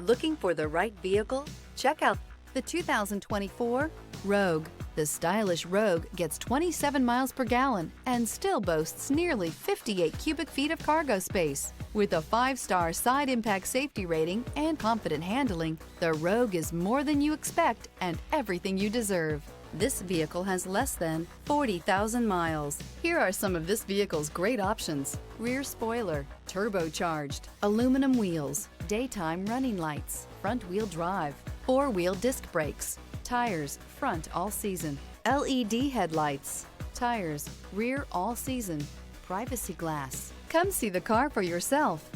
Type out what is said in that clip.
Looking for the right vehicle? Check out the 2024 Rogue. The stylish Rogue gets 27 miles per gallon and still boasts nearly 58 cubic feet of cargo space. With a 5-star side impact safety rating and confident handling, the Rogue is more than you expect and everything you deserve. This vehicle has less than 40,000 miles. Here are some of this vehicle's great options: rear spoiler, turbocharged, aluminum wheels, daytime running lights, front-wheel drive, 4-wheel disc brakes, tires front all season, LED headlights, tires rear all season, privacy glass. Come see the car for yourself.